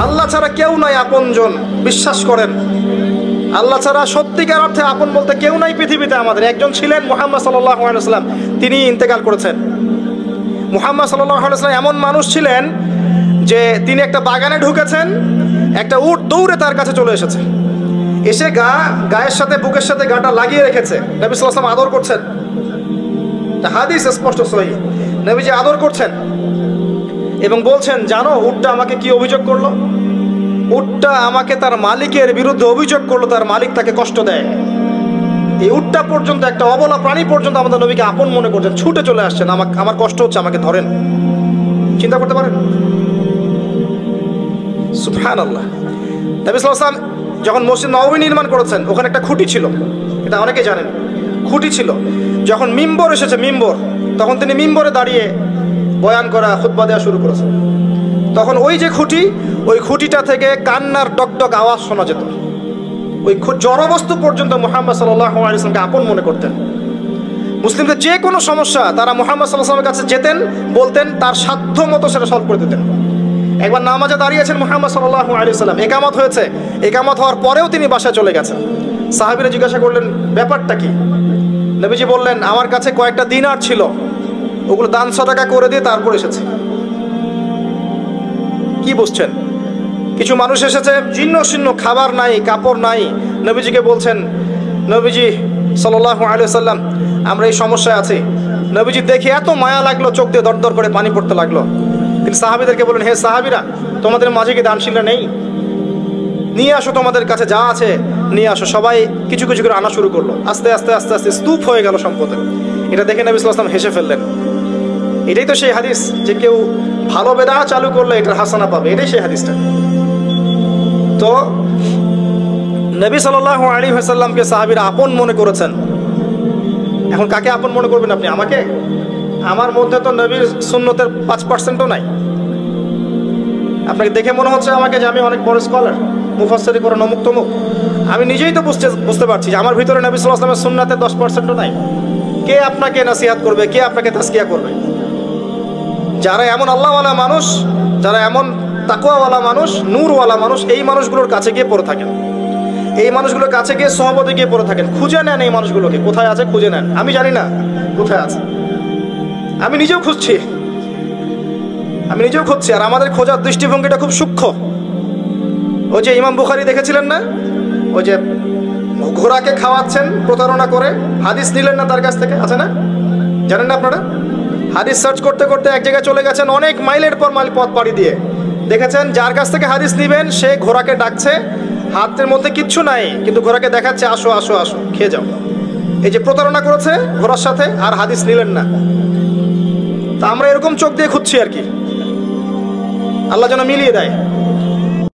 আল্লাহ ছাড়া কেউ নাই আপনজন, বিশ্বাস করেন। আল্লাহ ছাড়া সত্যিকার অর্থে আপন বলতে কেউ নাই পৃথিবীতে। আমাদের একজন ছিলেন মুহাম্মদ সাল্লাল্লাহু আলাইহি ওয়াসাল্লাম, তিনি ইন্তেকাল করেছেন। মুহাম্মদ সাল্লাল্লাহু আলাইহি ওয়াসাল্লাম এমন মানুষ ছিলেন যে তিনি একটা বাগানে ঢুকেছেন, একটা উট দৌড়ে তার কাছে চলে এসেছে, এসে গায়ের সাথে বুকের সাথে গাটা লাগিয়ে রেখেছে। নবী সাল্লাল্লাহু আলাইহি ওয়াসাল্লাম আদর করছেন, হাদিস স্পষ্ট সহিহ, নবীজি আদর করছেন এবং বলছেন, জানো উটটা আমাকে কি অভিযোগ করলো? উটটা আমাকে তার মালিকের বিরুদ্ধে অভিযোগ করলো, তার মালিক তাকে কষ্ট দেয়। এই উটটা পর্যন্ত, একটা অবলা প্রাণী পর্যন্ত আমাদের নবীকে আপন মনে করছেন, ছুটে চলে আসছেন, আমার কষ্ট হচ্ছে, আমাকে ধরেন। চিন্তা করতে পারেন? সুবহানাল্লাহ। নবী সাল্লাল্লাহু আলাইহি ওয়াসাল্লাম যখন মসজিদ নববী নির্মাণ করেছেন, ওখানে একটা খুঁটি ছিল, এটা অনেকেই জানেন, খুঁটি ছিল। যখন মিম্বর এসেছে, মিম্বর, তখন তিনি মিম্বরে দাঁড়িয়ে বয়ান করা, খুতবা দেওয়া শুরু করেছেন। তখন ওই যে খুঁটি, ওই খুঁটিটা থেকে কান্নার ডকডক আওয়াজ শোনা যেত। ওই জড়বস্তু পর্যন্ত মুহাম্মদ সাল্লাল্লাহু আলাইহি ওয়াসাল্লামকে আপন মনে করতেন। মুসলিমদের যে কোনো সমস্যা তারা মুহাম্মদ সাল্লাল্লাহু আলাইহি ওয়াসাল্লামের কাছে যেতেন, বলতেন, তার সাধ্য মতো সেটা সলভ করে দিতেন। একবার নামাজে দাঁড়িয়েছেন মুহাম্মদ সাল্লাল্লাহু আলাইহি ওয়াসাল্লাম, একামত হয়েছে, একামত হওয়ার পরেও তিনি বাসায় চলে গেছেন। সাহাবীরা জিজ্ঞাসা করলেন, ব্যাপারটা কি? নবীজি বললেন, আমার কাছে কয়েকটা দিনার ছিল, ওগুলো দান সদকা করে দিয়ে তারপর এসেছে। কি বুঝছেন? কিছু মানুষ এসেছে, জীর্ণ শীর্ণ, খাবার নাই, কাপড় নাই, নবীজিকে বলছেন, নবীজি সাল্লাল্লাহু আলাইহি ওয়াসাল্লাম, আমরা এই সমস্যায় আছি। নবীজি দেখে এত মায়া লাগলো, চোখ দিয়ে দরদর করে পানি পড়তে লাগলো। তিনি সাহাবীদেরকে বললেন, হে সাহাবীরা, তোমাদের মাঝে কি দানশীলরা নেই? নিয়ে আসো, তোমাদের কাছে যা আছে নিয়ে আসো। সবাই কিছু কিছু করে আনা শুরু করলো। আস্তে আস্তে আস্তে আস্তে স্তূপ হয়ে গেল সম্পদের। এটা দেখে নবী সাল্লাল্লাহু আলাইহি ওয়াসাল্লাম হেসে ফেললেন। এটাই তো সেই হাদিস যে কেউ ভালো বেদা চালু করলে এটার হাসানা পাবে, এটাই সেই হাদিসটা। তো নবী সাল্লাল্লাহু আলাইহি ওয়াসাল্লামকে সাহাবীরা আপন মনে করেছেন। এখন কাকে আপন মনে করবেন আপনি? আমাকে? আমার মধ্যে তো নবীর সুন্নতের 5%ও নাই। আপনাকে দেখে মনে হচ্ছে আমাকে যে আমি অনেক বড় স্কলার, মুফাসসির করে অমুক তমুক। আমি নিজেই তো বুঝতে পারছি যে আমার ভিতরে নবী সাল্লাল্লাহু আলাইহি ওয়াসাল্লামের সুন্নাতের 10%ও নাই। কে আপনাকে নসিহত করবে? কে আপনাকে তাজকিয়া করবে? যারা এমন আল্লাহওয়ালা মানুষ, যারা এমন তাকওয়াওয়ালা মানুষ, নূরওয়ালা মানুষ, এই মানুষগুলোর কাছে গিয়ে পড়ে থাকেন, এই মানুষগুলোর কাছে গিয়ে সহবতে গিয়ে পড়ে থাকেন, খুঁজে নেন এই মানুষগুলোকে, কোথায় আছে খুঁজে নেন। আমি জানি না কোথায় আছে, আমি নিজেও খুঁজছি, আর আমাদের খোঁজার দৃষ্টিভঙ্গিটা খুব সূক্ষ্ম। ওই যে ইমাম বুখারী দেখেছিলেন না, ওই যে ঘোড়াকে খাওয়াচ্ছেন প্রতারণা করে, হাদিস নিলেন না তার কাছ থেকে, আছে না? জানেন না আপনারা? হাদিস সার্চ করতে করতে এক জায়গায় চলে গেছেন, অনেক মাইলের পর মাইল পথ পাড়ি দিয়ে দেখেছেন যার কাছ থেকে হাদিস নিবেন সে ঘোড়াকে ডাকছে, হাতের মধ্যে কিচ্ছু নাই, কিন্তু ঘোড়াকে দেখাচ্ছে, আসো আসো আসো, খেয়ে যাও। এই যে প্রতারণা করেছে ঘোড়ার সাথে, আর হাদিস নিলেন না। তা আমরা এরকম চোখ দিয়ে খুঁজছি আর কি, আল্লাহ যেন মিলিয়ে দেয়।